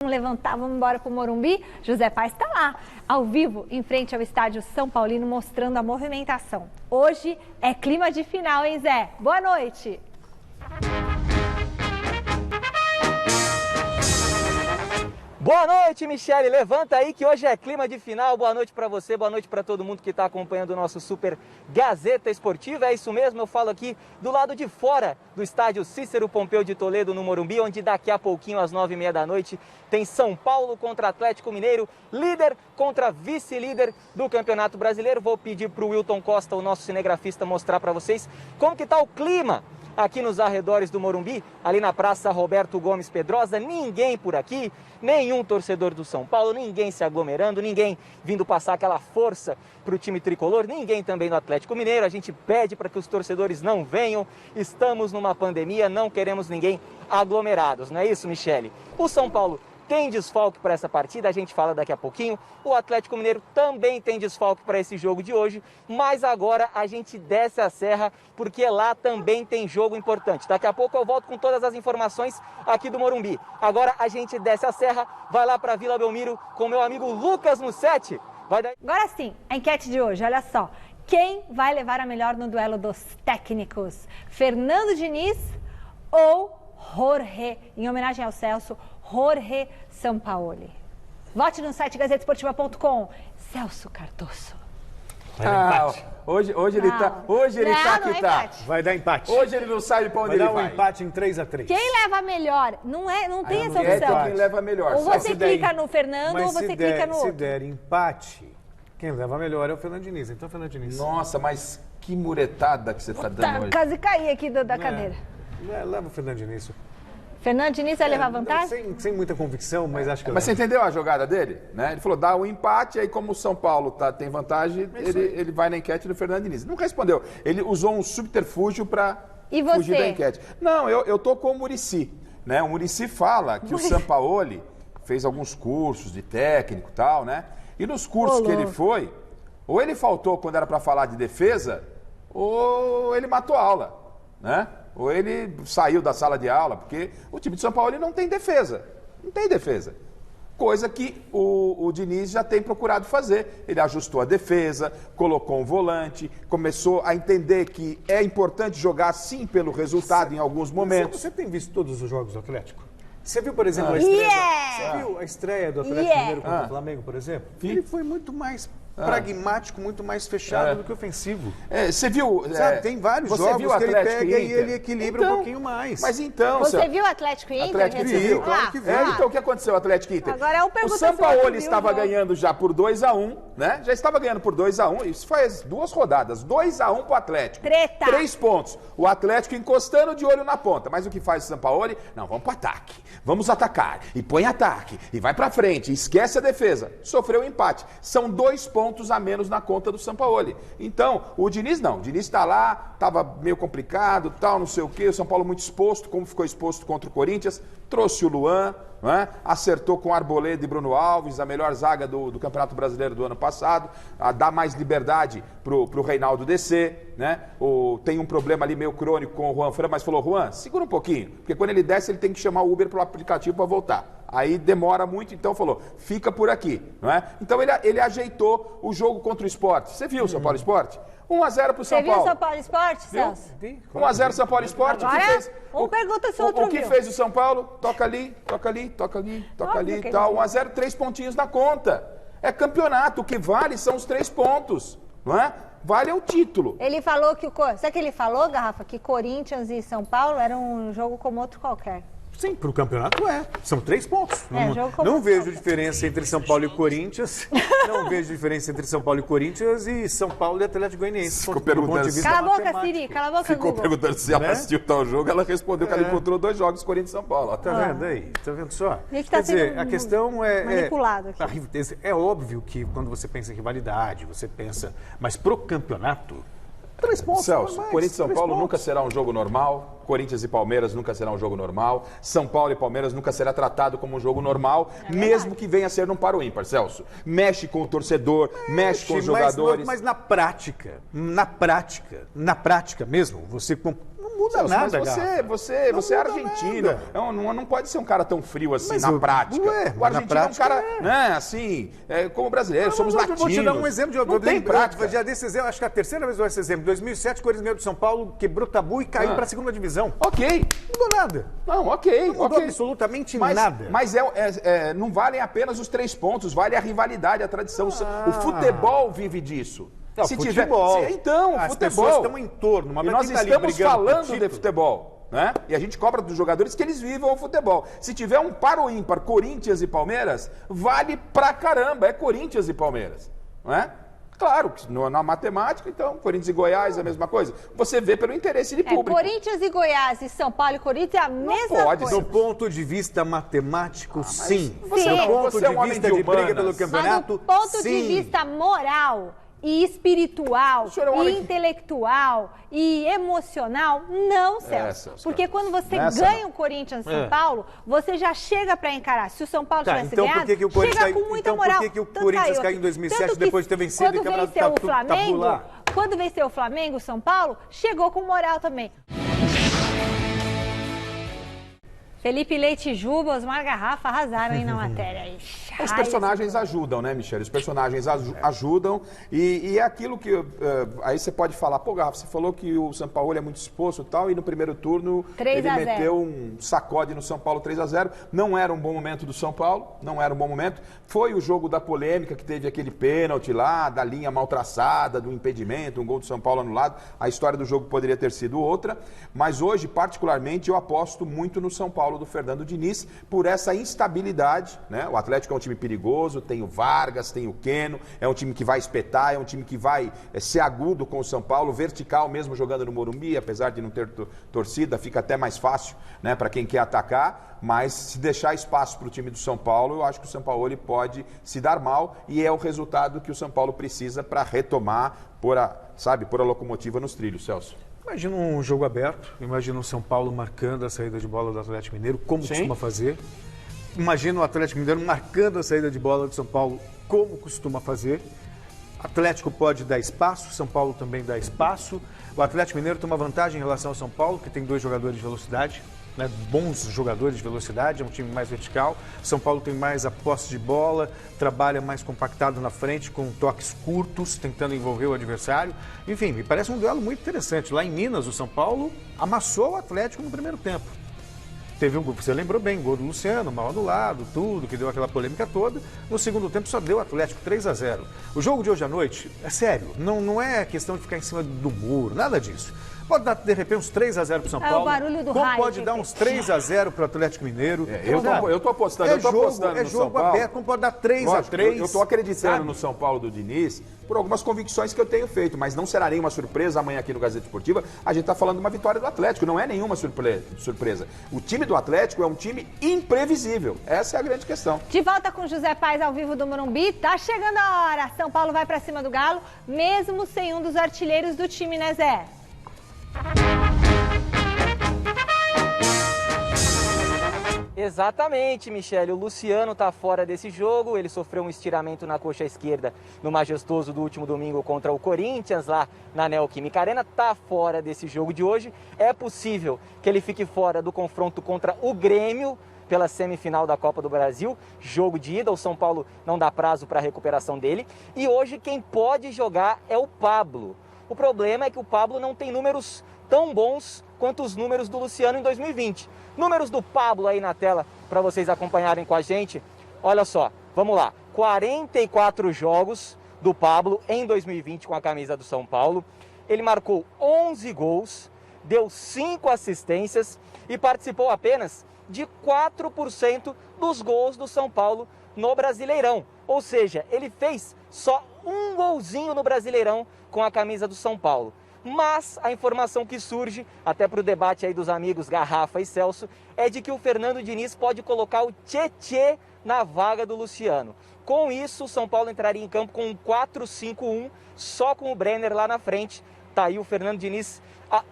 Vamos levantar, vamos embora para o Morumbi? José Paes está lá, ao vivo, em frente ao estádio São Paulino, mostrando a movimentação. Hoje é clima de final, hein, Zé? Boa noite! Boa noite, Michele. Levanta aí que hoje é clima de final. Boa noite para você, boa noite para todo mundo que está acompanhando o nosso Super Gazeta Esportiva. É isso mesmo, eu falo aqui do lado de fora do estádio Cícero Pompeu de Toledo, no Morumbi, onde daqui a pouquinho, às 9h30 da noite, tem São Paulo contra Atlético Mineiro, líder contra vice-líder do Campeonato Brasileiro. Vou pedir para o Wilton Costa, o nosso cinegrafista, mostrar para vocês como que está o clima aqui nos arredores do Morumbi, ali na Praça Roberto Gomes Pedrosa. Ninguém por aqui, nenhum torcedor do São Paulo, ninguém se aglomerando, ninguém vindo passar aquela força para o time tricolor, ninguém também do Atlético Mineiro. A gente pede para que os torcedores não venham, estamos numa pandemia, não queremos ninguém aglomerados, não é isso, Michele? O São Paulo tem desfalque para essa partida, a gente fala daqui a pouquinho. O Atlético Mineiro também tem desfalque para esse jogo de hoje, mas agora a gente desce a serra porque lá também tem jogo importante. Daqui a pouco eu volto com todas as informações aqui do Morumbi. Agora a gente desce a serra, vai lá para Vila Belmiro com meu amigo Lucas Mussetti. Agora sim, a enquete de hoje, olha só. Quem vai levar a melhor no duelo dos técnicos? Fernando Diniz ou Jorge, em homenagem ao Celso, Jorge Sampaoli? Vote no site gazetesportiva.com. Celso Cardoso. Hoje ele tá que tá. Vai dar empate. Hoje ele não sabe pra onde ele vai. Vai dar um empate em 3-3. Quem leva melhor? Não tem essa opção. Então quem leva melhor. Ou você clica no Fernando ou você clica no outro. Se der empate, quem leva melhor é o Fernando Diniz. Então, Fernando Diniz. Nossa, mas que muretada que você tá dando hoje. Quase caí aqui da cadeira. Leva o Fernando Diniz. Fernando Diniz vai levar vantagem? Sem muita convicção, mas acho que... Mas você entendeu a jogada dele? Né? Ele falou, dá um empate, aí como o São Paulo tem vantagem, ele vai na enquete do Fernando Diniz. Não respondeu. Ele usou um subterfúgio para fugir da enquete. Não, eu tô com o Muricy. Né? O Muricy fala que o Sampaoli fez alguns cursos de técnico e tal, né? E nos cursos que ele foi, ou ele faltou quando era para falar de defesa, ou ele matou a aula, né? Ou ele saiu da sala de aula, porque o time de São Paulo não tem defesa. Não tem defesa. Coisa que o Diniz já tem procurado fazer. Ele ajustou a defesa, colocou um volante, começou a entender que é importante jogar sim pelo resultado em alguns momentos. Você tem visto todos os jogos do Atlético? Você viu, por exemplo, a estreia? Você viu a estreia do Atlético Mineiro contra o Flamengo, por exemplo? Ele foi muito mais pragmático, muito mais fechado do que ofensivo. Você viu... Sabe, tem vários jogos que ele pega e ele equilibra um pouquinho mais. Mas então... Você viu o Atlético e Inter? Atlético e Inter, claro que viu. Então o que aconteceu, Atlético e Inter? Agora eu pergunto o Sampaoli estava ganhando já por 2-1, né? Já estava ganhando por 2-1, isso faz 2 rodadas. 2-1 pro Atlético. Treta. 3 pontos. O Atlético encostando de olho na ponta. Mas o que faz o Sampaoli? Não, vamos pro ataque. Vamos atacar. E põe ataque. E vai pra frente. Esquece a defesa. Sofreu um empate. São 2 pontos a menos na conta do Sampaoli. Então, o Diniz não. O Diniz está lá, estava meio complicado, tal, não sei o quê. O São Paulo muito exposto, como ficou exposto contra o Corinthians. Trouxe o Luan, né? Acertou com Arboleda e Bruno Alves, a melhor zaga do Campeonato Brasileiro do ano passado. Dá mais liberdade pro Reinaldo descer, né? Tem um problema ali meio crônico com o Juan Fran, mas falou, Juan, segura um pouquinho, porque quando ele desce, ele tem que chamar o Uber pelo aplicativo para voltar. Aí demora muito, então falou, fica por aqui, não é? Então ele ajeitou o jogo contra o Sport. Você viu o São Paulo Sport? 1-0 pro São Paulo. Você viu o São Paulo Sport, Celso? 1-0 São Paulo Sport. Agora, pergunta se o outro viu. O que fez o São Paulo? Toca ali, toca ali, toca ali, toca ali e tal. 1-0, 3 pontinhos na conta. É campeonato, o que vale são os 3 pontos, não é? Vale é o título. Ele falou que sabe o que ele falou, Garrafa? Que Corinthians e São Paulo era um jogo como outro qualquer. Sim, para o campeonato são 3 pontos. Não vejo diferença entre São Paulo e Corinthians. Não vejo diferença entre São Paulo e Corinthians e São Paulo e Atlético Goianiense. Ficou perguntando. Cala a boca, Siri. Cala a boca, Ficou perguntando se ela assistiu tal jogo. Ela respondeu que ela encontrou 2 jogos Corinthians e São Paulo. Tá vendo aí? Tá vendo só? A gente tá a questão é manipulado aqui. É óbvio que quando você pensa em rivalidade, você pensa, mas pro campeonato 3 pontos. Celso, Corinthians e São Paulo nunca será um jogo normal. Corinthians e Palmeiras nunca será um jogo normal. São Paulo e Palmeiras nunca será tratado como um jogo normal, mesmo que venha a ser num par ou ímpar, Celso. Mexe com o torcedor, mexe com os jogadores. Mas na prática mesmo, você muda nada, você é argentino. Não pode ser um cara tão frio assim na prática. O argentino é um cara, né, assim, como brasileiro, somos latinos. Vou te dar um exemplo não tem prática. Já desse exemplo, acho que é a terceira vez que eu dou esse exemplo. Em 2007, o Corinthians ganhou do São Paulo, quebrou tabu e caiu para a segunda divisão. Ok. Não mudou nada. Não, ok. Não mudou absolutamente nada. Mas não valem apenas os 3 pontos, vale a rivalidade, a tradição. O futebol vive disso. Não, futebol. As futebol. Pessoas estão em torno. E nós estamos falando de futebol. Né? E a gente cobra dos jogadores que eles vivam o futebol. Se tiver um par ou ímpar, Corinthians e Palmeiras, vale pra caramba. É Corinthians e Palmeiras. Não é? Claro, na matemática, então, Corinthians e Goiás é a mesma coisa. Você vê pelo interesse de público. Corinthians e Goiás e São Paulo e Corinthians é a mesma coisa. Do ponto de vista matemático, sim. Sim. Do ponto de vista de briga pelo campeonato, mas do ponto de vista moral e espiritual, e intelectual e emocional, não, Celso. Porque quando você ganha o Corinthians e São Paulo, você já chega para encarar. Se o São Paulo tivesse ganhado, chega com muita moral. Por que o Corinthians caiu em 2007 depois de ter vencido e o campeonato tabular? Quando venceu o Flamengo, o São Paulo, chegou com moral também. Felipe Leite e Juba, Osmar Garrafa arrasaram aí na matéria. Os personagens ajudam, né, Michele? Os personagens ajudam e é aquilo que... aí você pode falar, pô, Garrafa, você falou que o São Paulo é muito exposto e tal, e no primeiro turno ele meteu um sacode no São Paulo 3-0. Não era um bom momento do São Paulo, não era um bom momento. Foi o jogo da polêmica, que teve aquele pênalti lá, da linha mal traçada, do impedimento, um gol do São Paulo anulado. A história do jogo poderia ter sido outra, mas hoje, particularmente, eu aposto muito no São Paulo do Fernando Diniz por essa instabilidade, né? O Atlético é um time perigoso, tem o Vargas, tem o Queno, é um time que vai espetar, é um time que vai ser agudo com o São Paulo, vertical mesmo jogando no Morumbi, apesar de não ter torcida, fica até mais fácil, né, para quem quer atacar, mas se deixar espaço para o time do São Paulo, eu acho que o São Paulo pode se dar mal e é o resultado que o São Paulo precisa para retomar, pôr a locomotiva nos trilhos, Celso. Imagina um jogo aberto, imagina o São Paulo marcando a saída de bola do Atlético Mineiro, como costuma fazer. Imagina o Atlético Mineiro marcando a saída de bola do São Paulo, como costuma fazer. Atlético pode dar espaço, São Paulo também dá espaço. O Atlético Mineiro toma vantagem em relação ao São Paulo, que tem 2 jogadores de velocidade, né, bons jogadores de velocidade, é um time mais vertical. São Paulo tem mais a posse de bola, trabalha mais compactado na frente, com toques curtos, tentando envolver o adversário. Enfim, me parece um duelo muito interessante. Lá em Minas, o São Paulo amassou o Atlético no primeiro tempo. Teve um gol, você lembrou bem, gol do Luciano, mal anulado, tudo, que deu aquela polêmica toda. No segundo tempo só deu o Atlético 3-0. O jogo de hoje à noite, é sério, não é questão de ficar em cima do muro, nada disso. Pode dar, de repente, uns 3-0 pro São Paulo. É o barulho do como raio. Pode dar uns 3-0 pro Atlético Mineiro. Eu tô apostando, no São Paulo. É jogo aberto, como pode dar 3-3. Eu tô acreditando no São Paulo do Diniz por algumas convicções que eu tenho feito, mas não será nenhuma surpresa amanhã aqui no Gazeta Esportiva. A gente tá falando de uma vitória do Atlético, não é nenhuma surpresa. O time do Atlético é um time imprevisível. Essa é a grande questão. De volta com José Paes ao vivo do Morumbi, tá chegando a hora. São Paulo vai pra cima do Galo, mesmo sem um dos artilheiros do time, né, Zé? Exatamente, Michele. O Luciano está fora desse jogo. Ele sofreu um estiramento na coxa esquerda no majestoso do último domingo contra o Corinthians, lá na Neoquímica Arena. Está fora desse jogo de hoje. É possível que ele fique fora do confronto contra o Grêmio pela semifinal da Copa do Brasil. Jogo de ida, o São Paulo não dá prazo para a recuperação dele. E hoje quem pode jogar é o Pablo. O problema é que o Pablo não tem números tão bons quanto os números do Luciano em 2020. Números do Pablo aí na tela para vocês acompanharem com a gente. Olha só, vamos lá. 44 jogos do Pablo em 2020 com a camisa do São Paulo. Ele marcou 11 gols, deu 5 assistências e participou apenas de 4% dos gols do São Paulo no Brasileirão. Ou seja, ele fez só um golzinho no Brasileirão com a camisa do São Paulo. Mas a informação que surge, até para o debate aí dos amigos Garrafa e Celso, é de que o Fernando Diniz pode colocar o Tietê na vaga do Luciano. Com isso, o São Paulo entraria em campo com um 4-5-1, só com o Brenner lá na frente. Tá aí o Fernando Diniz,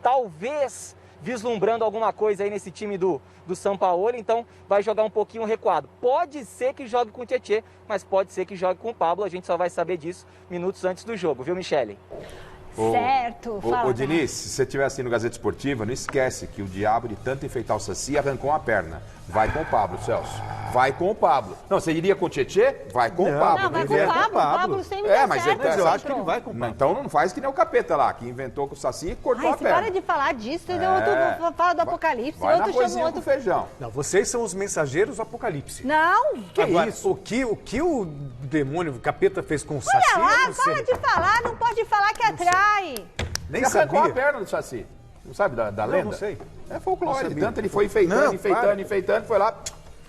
talvez vislumbrando alguma coisa aí nesse time do Sampaoli, então vai jogar um pouquinho recuado. Pode ser que jogue com o Tietê, mas pode ser que jogue com o Pablo, a gente só vai saber disso minutos antes do jogo, viu, Michele? Certo, fala. Ô, Diniz, se você estiver assistindo Gazeta Esportiva, não esquece que o diabo de tanto enfeitar o Saci arrancou uma perna. Vai com o Pablo, Celso. Vai com o Pablo. Não, você iria com o Tietê? Vai com o Pablo. Não, vai com o Pablo. O Pablo sempre mas certo, eu acho que ele vai com o Pablo. Então não faz que nem o capeta lá, que inventou com o Saci e cortou a Você perna. para de falar disso, outro fala do apocalipse, Vai outro na coisinha chama outro. com feijão. Não, vocês são os mensageiros do apocalipse. Não! Agora, isso? o que o demônio, o capeta fez com o Saci? Olha eu lá, não sei. para de falar, não pode falar que atrai. Nem Ele arrancou sabia. a perna do Saci. Não sabe da lenda? Não sei. É folclore. Não sabia. Tanto ele foi enfeitando, Não, enfeitando, foi lá,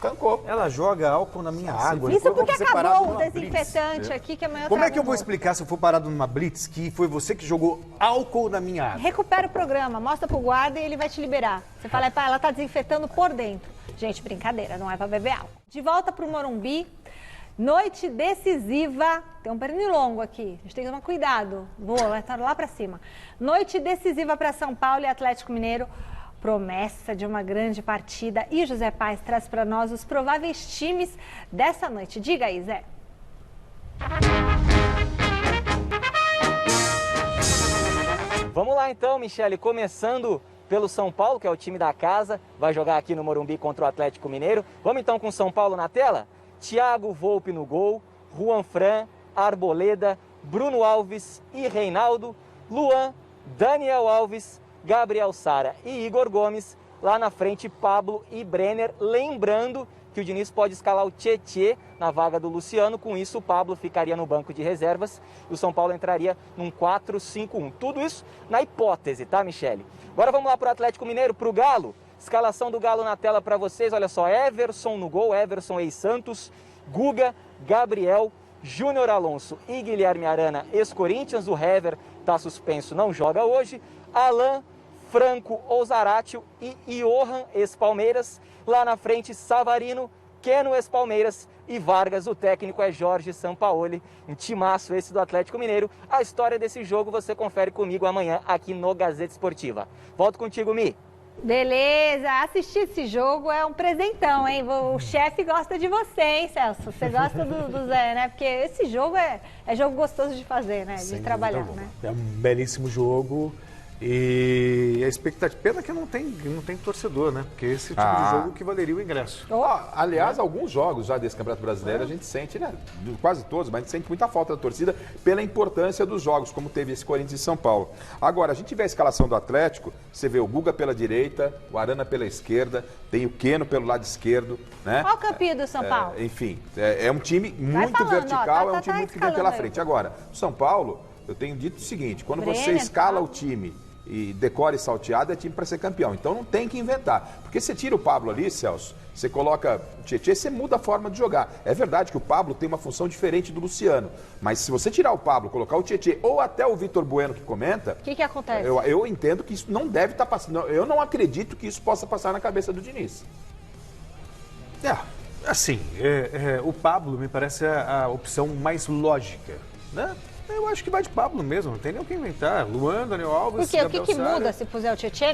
arrancou. Ela joga álcool na minha água. Isso Depois eu porque vou ser parado acabou o numa blitz. desinfetante aqui, que amanhã Como é que eu vou explicar se eu for parado numa blitz que foi você que jogou álcool na minha água? Recupera o programa, mostra pro guarda e ele vai te liberar. Você fala, pá, ela tá desinfetando por dentro. Gente, brincadeira, não é pra beber álcool. De volta pro Morumbi, noite decisiva. Tem um pernilongo aqui, a gente tem que tomar cuidado. Boa, vai estar lá pra cima. Noite decisiva para São Paulo e Atlético Mineiro. Promessa de uma grande partida. E José Paes traz para nós os prováveis times dessa noite. Diga aí, Zé. Vamos lá então, Michele, começando pelo São Paulo, que é o time da casa, vai jogar aqui no Morumbi contra o Atlético Mineiro. Vamos então com o São Paulo na tela? Thiago Volpi no gol, Juan Fran, Arboleda, Bruno Alves e Reinaldo, Luan, Daniel Alves, Gabriel Sara e Igor Gomes. Lá na frente, Pablo e Brenner. Lembrando que o Diniz pode escalar o Tietê na vaga do Luciano. Com isso, o Pablo ficaria no banco de reservas e o São Paulo entraria num 4-5-1. Tudo isso na hipótese, tá, Michele? Agora vamos lá para o Atlético Mineiro, para o Galo. Escalação do Galo na tela para vocês. Olha só, Everson no gol, Everson ex-Santos, Guga, Gabriel, Júnior Alonso e Guilherme Arana, ex-Corinthians. O Hever está suspenso, não joga hoje. Alan, Franco ou Zaratio e Johan, ex-Palmeiras. Lá na frente, Savarino, Keno, ex-Palmeiras e Vargas. O técnico é Jorge Sampaoli. Um timaço esse do Atlético Mineiro. A história desse jogo você confere comigo amanhã aqui no Gazeta Esportiva. Volto contigo, Mi. Beleza, assistir esse jogo é um presentão, hein? O chefe gosta de você, hein, Celso? Você gosta do Zé, né? Porque esse jogo é jogo gostoso de fazer, né? De trabalhar, né? É um belíssimo jogo. E a expectativa, pena que não tem torcedor, né? Porque esse tipo de jogo que valeria o ingresso. Aliás, alguns jogos já desse Campeonato Brasileiro a gente sente, né? Quase todos, mas a gente sente muita falta da torcida pela importância dos jogos, como teve esse Corinthians e São Paulo. Agora, a gente vê a escalação do Atlético, você vê o Guga pela direita, o Arana pela esquerda, tem o Keno pelo lado esquerdo, né? Qual o campinho do São Paulo? Enfim, é um time muito falando, vertical, ó, é um time muito que vem pela frente. Agora, o São Paulo, eu tenho dito o seguinte, quando você Brenner, escala tá? o time e decore salteado, é time para ser campeão. Então não tem que inventar. Porque você tira o Pablo ali, Celso, você coloca o Tietê, você muda a forma de jogar. É verdade que o Pablo tem uma função diferente do Luciano. Mas se você tirar o Pablo, colocar o Tietê ou até o Vitor Bueno que comenta... O que acontece? Eu entendo que isso não deve estar passando. Eu não acredito que isso possa passar na cabeça do Diniz. Assim, o Pablo me parece a opção mais lógica, né? Eu acho que vai de Pablo mesmo, não tem nem o que inventar. Luan, Daniel Alves, Por quê? O Gabriel que Sara. muda se puser o Tietê?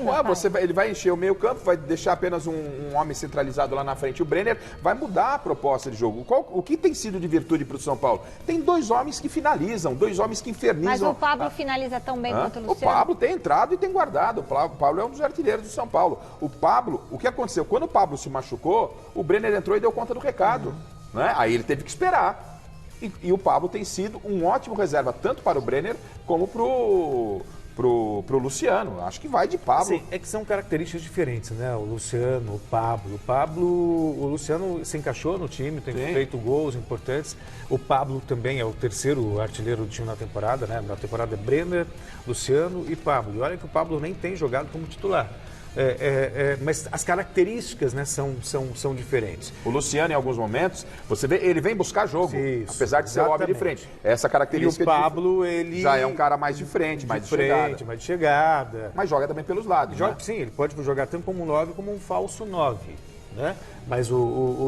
Ele vai encher o meio campo, vai deixar apenas um homem centralizado lá na frente. O Brenner vai mudar a proposta de jogo. O que tem sido de virtude para o São Paulo? Tem dois homens que finalizam, dois homens que infernizam. Mas o Pablo finaliza tão bem quanto o O Luciano. Pablo tem entrado e tem guardado. O Pablo é um dos artilheiros do São Paulo. O Pablo, o que aconteceu? Quando o Pablo se machucou, o Brenner entrou e deu conta do recado. Né? Aí ele teve que esperar. E o Pablo tem sido um ótimo reserva, tanto para o Brenner como pro Luciano. Acho que vai de Pablo. Sim, é que são características diferentes, né? O Luciano, o Pablo. O Luciano se encaixou no time, tem feito gols importantes. O Pablo também é o terceiro artilheiro do time na temporada, né? Na temporada é Brenner, Luciano e Pablo. E olha que o Pablo nem tem jogado como titular. Mas as características, né, são diferentes. O Luciano, em alguns momentos, você vê, ele vem buscar jogo, Isso, apesar de ser o homem de frente. Essa E característica o Pablo, ele... já é um cara mais de frente, mais de chegada. mais de chegada. Mas joga também pelos lados, Joga, né? sim, ele pode jogar tanto como um 9 como um falso 9, né? Mas o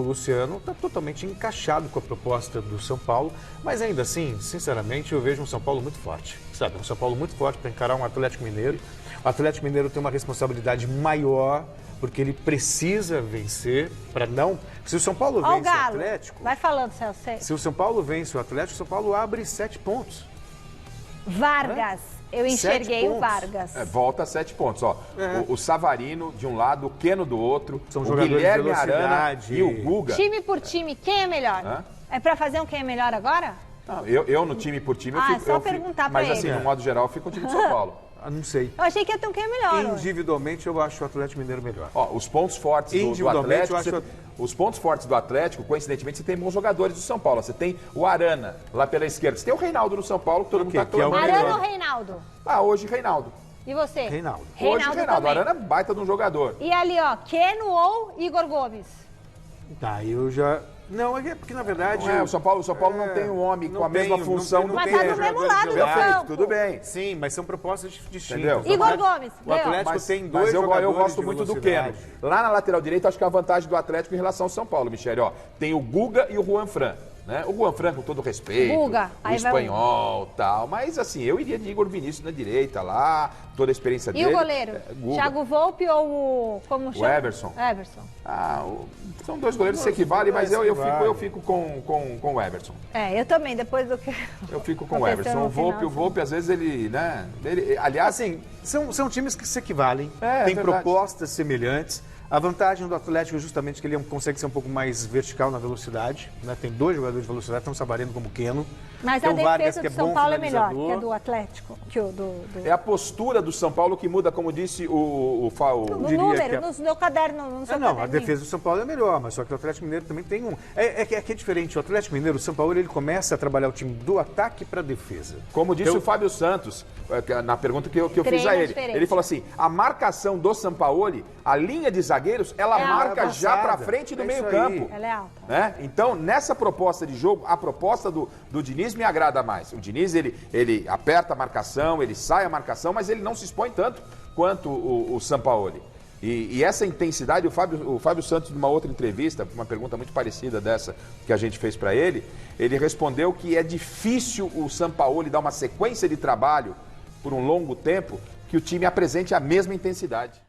Luciano está totalmente encaixado com a proposta do São Paulo, mas ainda assim, sinceramente, eu vejo um São Paulo muito forte, sabe? Um São Paulo muito forte para encarar um Atlético Mineiro. O Atlético Mineiro tem uma responsabilidade maior, porque ele precisa vencer para não... Se o São Paulo Ó, o vence o Galo. Atlético... Vai falando, Celso. Se o São Paulo vence o Atlético, o São Paulo abre 7 pontos. Vargas, Eu enxerguei 7 o pontos. Vargas. Volta a 7 pontos, ó. O Savarino de um lado, o Keno do outro, São o jogadores Guilherme de Arana velocidade. e o Guga. Time por time, quem é melhor? Hã? É pra fazer um quem é melhor agora? Não, eu no time por time, eu Ah, fico... é só eu fico- perguntar pra Mas ele. assim, no modo geral, eu fico com o time de São Paulo. Não sei. Eu achei que ia ter um quem é melhor. hoje. Individualmente, eu acho o Atlético Mineiro melhor. Ó, os pontos fortes do Individualmente, Atlético... eu acho- Os pontos fortes do Atlético, coincidentemente, você tem bons jogadores do São Paulo. Você tem o Arana, lá pela esquerda. Você tem o Reinaldo no São Paulo, que todo mundo tá que é o clamando. melhor. Arana ou Reinaldo? Ah, hoje Reinaldo. E você? Reinaldo. Hoje Reinaldo. também. Arana é baita de um jogador. E ali, ó, Keno ou Igor Gomes? Tá, eu já... Não, é porque na verdade... Não é, o São Paulo não tem um homem não com a mesma tem, função não do Mas que tá ele. do mesmo jogadores lado do Perfeito, campo. tudo bem. Sim, mas são propostas distintas. Entendeu? O Igor Atlético- Gomes, O Atlético Mas, tem dois mas eu jogadores gosto de muito do Keno. velocidade. Lá na lateral direita, acho que a vantagem do Atlético em relação ao São Paulo, Michele, ó. Tem o Guga e o Juan Fran. Né? O Juan Fran, com todo respeito, Guga, o aí vai espanhol e tal. Mas assim, eu iria de Igor Vinícius na direita lá, toda a experiência E dele. o goleiro? Guga. Thiago Volpe ou o... Como chama? Everson. Everson. São dois goleiros que se equivalem, mas eu fico com o Everson. É, eu também, depois do que... Eu fico com o Aconteceu Everson. no O Volpe, final, o Volpe, às vezes, ele, né? Aliás, Assim, são times que se equivalem, É, têm verdade. propostas semelhantes. A vantagem do Atlético é justamente que ele consegue ser um pouco mais vertical na velocidade. Né? Tem dois jogadores de velocidade, tanto o Savarino como o Keno. Mas Tem a o Vargas, defesa que do São bom Paulo é melhor finalizador. que a do Atlético, que o do... é a postura do São Paulo que muda, como disse o No diria número, que no meu caderno, no seu Não, a caderninho. defesa do São Paulo é melhor, mas só que o Atlético Mineiro também tem um... É que é diferente, o Atlético Mineiro, o São Paulo, ele começa a trabalhar o time do ataque para a defesa. Como disse o Fábio Santos, na pergunta que eu fiz Treina a ele. diferente. Ele falou assim, a marcação do Sampaoli, a linha de zagueiros, ela É marca alta. já pra frente do É meio isso campo. aí. Ela é alta. Né? Então, nessa proposta de jogo, a proposta do Diniz me agrada mais. O Diniz, ele aperta a marcação, ele sai a marcação, mas ele não se expõe tanto quanto o Sampaoli. E essa intensidade, o Fábio Santos, numa outra entrevista, uma pergunta muito parecida dessa que a gente fez para ele respondeu que é difícil o Sampaoli dar uma sequência de trabalho por um longo tempo que o time apresente a mesma intensidade.